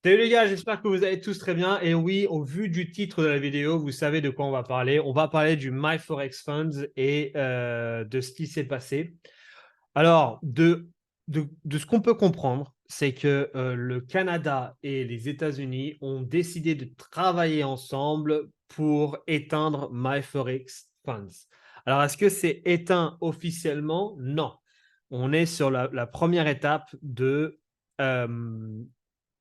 Salut les gars, j'espère que vous allez tous très bien. Et oui, au vu du titre de la vidéo, vous savez de quoi on va parler. On va parler du MyForex Funds et de ce qui s'est passé. Alors, de ce qu'on peut comprendre, c'est que le Canada et les États-Unis ont décidé de travailler ensemble pour éteindre MyForex Funds. Alors, est-ce que c'est éteint officiellement? Non. On est sur la première étape de euh,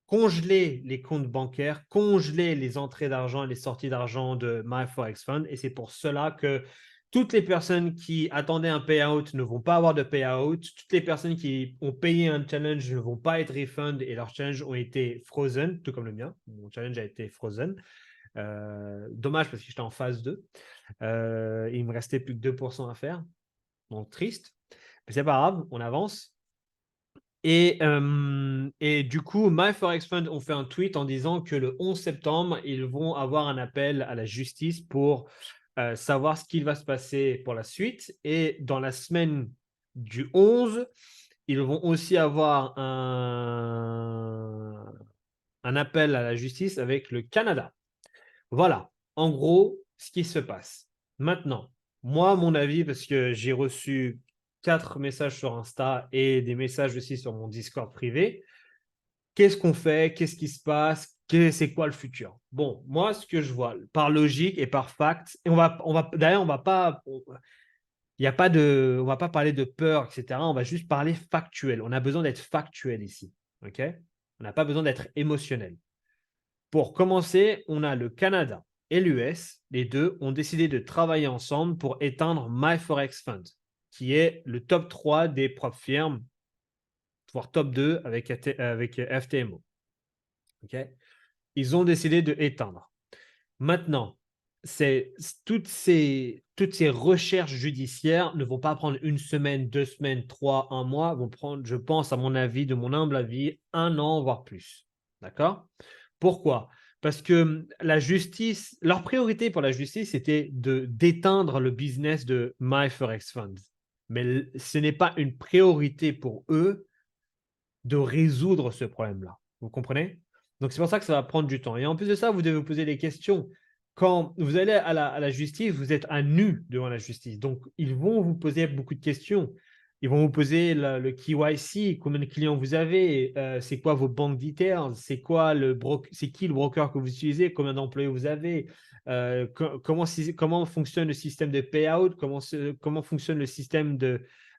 congeler les comptes bancaires, congeler les entrées d'argent et les sorties d'argent de MyForex Fund. Et c'est pour cela que toutes les personnes qui attendaient un payout ne vont pas avoir de payout. Toutes les personnes qui ont payé un challenge ne vont pas être refund et leurs challenges ont été frozen, tout comme le mien. Mon challenge a été frozen. Dommage parce que j'étais en phase 2. Il me restait plus que 2% à faire. Donc triste. Mais c'est pas grave, on avance. Et du coup, MyForex Fund ont fait un tweet en disant que le 11 septembre, ils vont avoir un appel à la justice pour savoir ce qu'il va se passer pour la suite. Et dans la semaine du 11, ils vont aussi avoir un appel à la justice avec le Canada. Voilà, en gros, ce qui se passe. Maintenant, moi, mon avis, parce que j'ai reçu 4 messages sur Insta et des messages aussi sur mon Discord privé. Qu'est-ce qu'on fait? Qu'est-ce qui se passe? C'est quoi le futur? Bon, moi, ce que je vois, par logique et par fact, et d'ailleurs, on va pas, il y a pas de, on va pas parler de peur, etc. On va juste parler factuel. On a besoin d'être factuel ici, ok? On n'a pas besoin d'être émotionnel. Pour commencer, on a le Canada et l'US. Les deux ont décidé de travailler ensemble pour éteindre MyForex Fund, qui est le top 3 des propres firmes, voire top 2 avec FTMO. Okay. Ils ont décidé de éteindre. Maintenant, toutes ces recherches judiciaires ne vont pas prendre une semaine, 2 semaines, 3, un mois, vont prendre, je pense, à mon avis, de mon humble avis, 1 an, voire plus. D'accord? Pourquoi? Parce que la justice, leur priorité pour la justice, c'était d'éteindre le business de MyForex Funds. Mais ce n'est pas une priorité pour eux de résoudre ce problème-là. Vous comprenez? Donc, c'est pour ça que ça va prendre du temps. Et en plus de ça, vous devez vous poser des questions. Quand vous allez à la justice, vous êtes à nu devant la justice. Donc, ils vont vous poser beaucoup de questions. Ils vont vous poser le KYC, combien de clients vous avez, c'est quoi vos bank details, c'est qui le broker que vous utilisez, combien d'employés vous avez, comment fonctionne le système de payout, comment fonctionne le système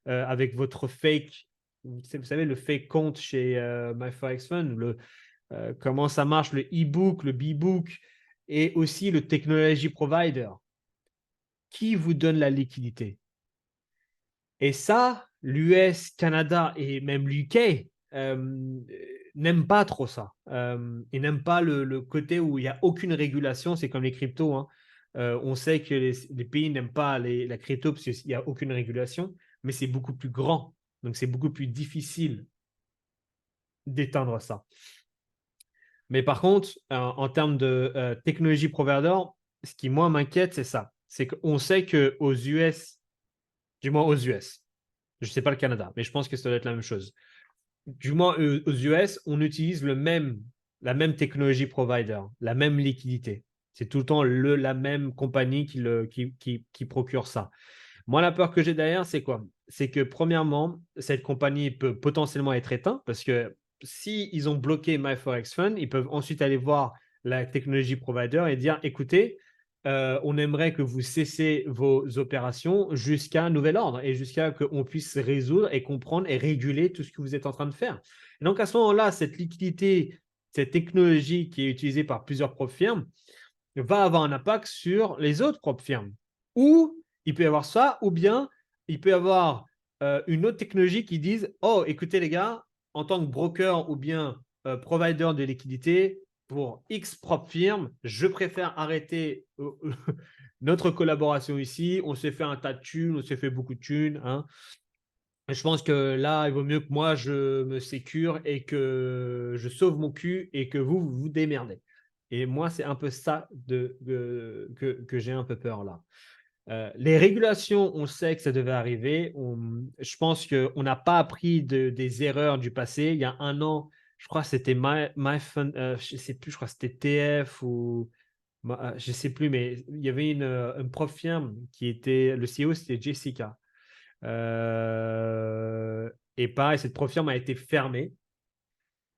avec votre fake, vous savez, le fake compte chez MyForex Fund, comment ça marche, le e-book, le b-book et aussi le technology provider. Qui vous donne la liquidité? Et ça, l'US, Canada et même l'UK n'aiment pas trop ça. Ils n'aiment pas le côté où il n'y a aucune régulation. C'est comme les cryptos. Hein. On sait que les pays n'aiment pas la crypto parce qu'il n'y a aucune régulation, mais c'est beaucoup plus grand. Donc, c'est beaucoup plus difficile d'éteindre ça. Mais par contre, en termes de technologie provider, ce qui, moi, m'inquiète, c'est ça. C'est qu'on sait qu'aux US, du moins aux US, je ne sais pas le Canada, mais je pense que ça doit être la même chose. Du moins aux US, on utilise la même technologie provider, la même liquidité. C'est tout le temps la même compagnie qui procure ça. Moi, la peur que j'ai derrière, c'est quoi? C'est que premièrement, cette compagnie peut potentiellement être éteinte parce que si ils ont bloqué MyForex Fund, ils peuvent ensuite aller voir la technologie provider et dire, écoutez, on aimerait que vous cessez vos opérations jusqu'à un nouvel ordre et jusqu'à qu'on puisse résoudre et comprendre et réguler tout ce que vous êtes en train de faire. Et donc, à ce moment-là, cette liquidité, cette technologie qui est utilisée par plusieurs propres firmes va avoir un impact sur les autres propres firmes. Ou il peut y avoir ça, ou bien il peut y avoir une autre technologie qui dise, oh, écoutez les gars, en tant que broker ou bien provider de liquidité pour X propre firme, je préfère arrêter notre collaboration ici. On s'est fait un tas de thunes, on s'est fait beaucoup de thunes. Hein. Je pense que là, il vaut mieux que moi, je me sécure et que je sauve mon cul et que vous vous démerdez. Et moi, c'est un peu ça que j'ai un peu peur là. Les régulations, on sait que ça devait arriver. Je pense qu'on n'a pas appris des erreurs du passé. Il y a 1 an, je crois que c'était MyFund, je sais plus, je crois que c'était TF ou je sais plus, mais il y avait une prof firme qui était, le CEO, c'était Jessica. Et pareil, cette prof firme a été fermée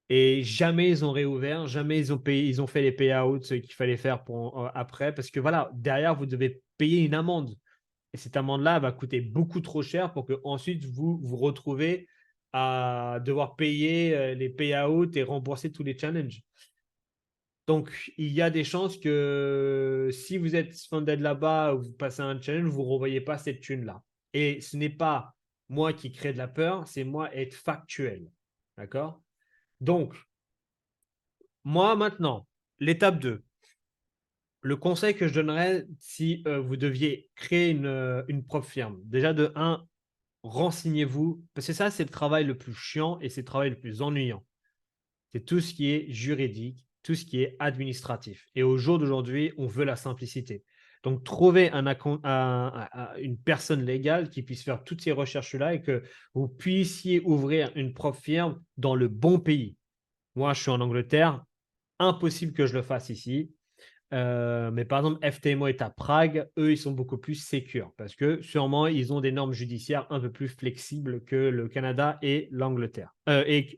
et jamais ils ont réouvert, jamais ils ont payé, ils ont fait les payouts qu'il fallait faire pour, après, parce que voilà, derrière, vous devez payer une amende. Et cette amende-là va coûter beaucoup trop cher pour que ensuite vous vous retrouvez à devoir payer les payouts et rembourser tous les challenges. Donc, il y a des chances que si vous êtes funded là-bas ou vous passez un challenge, vous ne revoyez pas cette thune-là. Et ce n'est pas moi qui crée de la peur, c'est moi être factuel. D'accord? Donc, moi maintenant, l'étape 2. Le conseil que je donnerais si vous deviez créer une propre firme, déjà de 1, renseignez-vous, parce que ça, c'est le travail le plus chiant et c'est le travail le plus ennuyant. C'est tout ce qui est juridique, tout ce qui est administratif. Et au jour d'aujourd'hui, on veut la simplicité. Donc, trouver une personne légale qui puisse faire toutes ces recherches-là et que vous puissiez ouvrir une propre firme dans le bon pays. Moi, je suis en Angleterre, impossible que je le fasse ici. Mais par exemple, FTMO est à Prague, eux, ils sont beaucoup plus sécures parce que sûrement, ils ont des normes judiciaires un peu plus flexibles que le Canada et l'Angleterre, et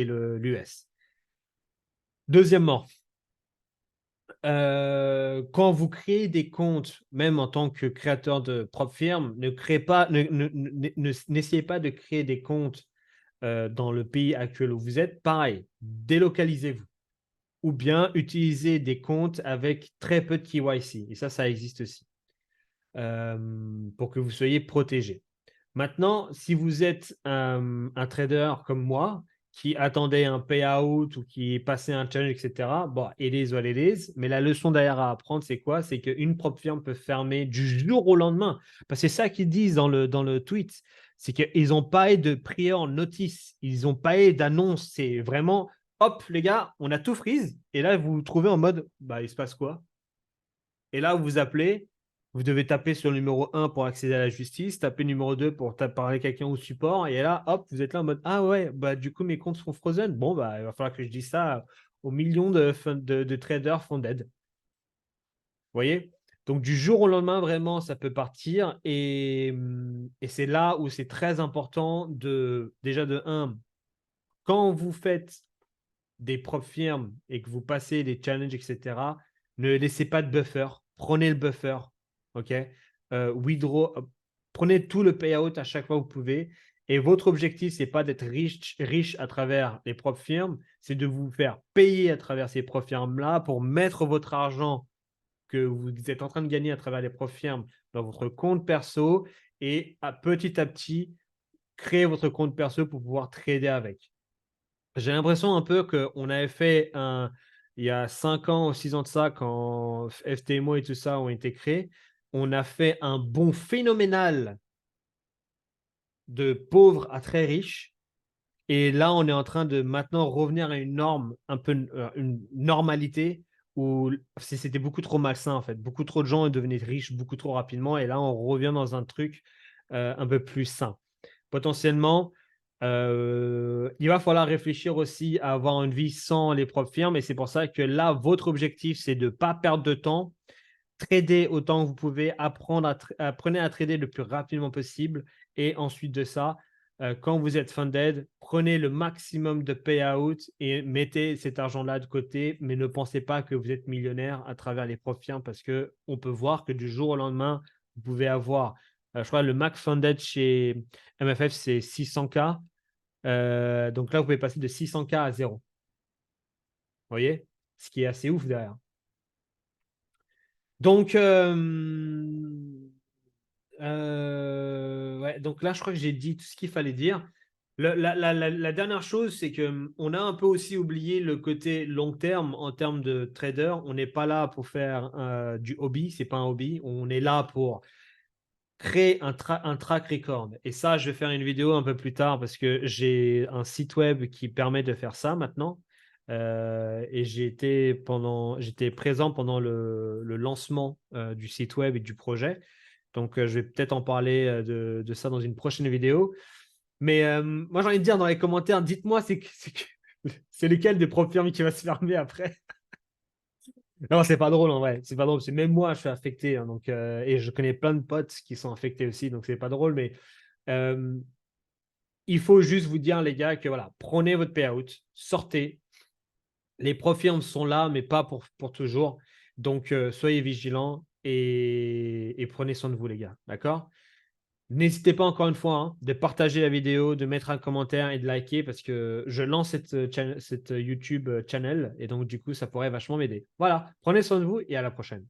l'US. Deuxièmement, quand vous créez des comptes, même en tant que créateur de propre firme, n'essayez pas de créer des comptes dans le pays actuel où vous êtes. Pareil, délocalisez-vous ou bien utilisez des comptes avec très peu de KYC. Et ça existe aussi, pour que vous soyez protégé. Maintenant, si vous êtes un trader comme moi, qui attendait un payout ou qui passait un challenge, etc., bon, it is what it is. Mais la leçon derrière à apprendre, c'est quoi? C'est qu'une propre firme peut fermer du jour au lendemain. Parce que c'est ça qu'ils disent dans le tweet. C'est qu'ils n'ont pas eu de prior notice. Ils n'ont pas eu d'annonce. C'est vraiment, hop, les gars, on a tout freeze. Et là, vous vous trouvez en mode, bah, il se passe quoi? Et là, vous appelez, vous devez taper sur le numéro 1 pour accéder à la justice, taper numéro 2 pour parler à quelqu'un au support. Et là, hop, vous êtes là en mode, ah ouais, bah, du coup, mes comptes sont frozen. Bon, bah, il va falloir que je dise ça aux millions de traders funded. Vous voyez? Donc, du jour au lendemain, vraiment, ça peut partir. Et c'est là où c'est très important déjà de 1, quand vous faites des propres firmes et que vous passez des challenges, etc., ne laissez pas de buffer. Prenez le buffer. OK? Withdraw, prenez tout le payout à chaque fois que vous pouvez. Et votre objectif, ce n'est pas d'être riche à travers les propres firmes, c'est de vous faire payer à travers ces propres firmes-là pour mettre votre argent que vous êtes en train de gagner à travers les propres firmes dans votre compte perso et petit à petit, créer votre compte perso pour pouvoir trader avec. J'ai l'impression un peu qu'on avait fait il y a 5 ans ou 6 ans de ça, quand FTMO et tout ça ont été créés, on a fait un bond phénoménal de pauvres à très riches. Et là, on est en train de maintenant revenir à une norme, un peu une normalité où c'était beaucoup trop malsain en fait. Beaucoup trop de gens devenaient riches beaucoup trop rapidement. Et là, on revient dans un truc un peu plus sain. Potentiellement, il va falloir réfléchir aussi à avoir une vie sans les propres firmes. Et c'est pour ça que là, votre objectif, c'est de ne pas perdre de temps, trader autant que vous pouvez, apprenez à trader le plus rapidement possible. Et ensuite de ça, quand vous êtes funded, prenez le maximum de payout et mettez cet argent-là de côté, mais ne pensez pas que vous êtes millionnaire à travers les propres firmes parce qu'on peut voir que du jour au lendemain, vous pouvez avoir, je crois, le max funded chez MFF, c'est 600K. Donc là, vous pouvez passer de 600K à 0. Vous voyez? Ce qui est assez ouf derrière. Donc, ouais, donc là, je crois que j'ai dit tout ce qu'il fallait dire. La dernière chose, c'est qu'on a un peu aussi oublié le côté long terme en termes de trader. On n'est pas là pour faire du hobby, c'est pas un hobby. On est là pour créer un track record. Et ça, je vais faire une vidéo un peu plus tard parce que j'ai un site web qui permet de faire ça maintenant. Et j'étais présent pendant le lancement du site web et du projet. Donc, je vais peut-être en parler de ça dans une prochaine vidéo. Mais moi, j'ai envie de dire dans les commentaires, dites-moi C'est lequel des profils qui va se fermer après? Non, c'est pas drôle en vrai. C'est pas drôle. C'est même moi, je suis affecté. Hein, donc, et je connais plein de potes qui sont affectés aussi. Donc, c'est pas drôle. Mais il faut juste vous dire, les gars, que voilà, prenez votre payout, sortez. Les profils sont là, mais pas pour toujours. Donc, soyez vigilants et prenez soin de vous, les gars. D'accord? N'hésitez pas encore une fois hein, de partager la vidéo, de mettre un commentaire et de liker parce que je lance cette YouTube channel et donc du coup, ça pourrait vachement m'aider. Voilà, prenez soin de vous et à la prochaine.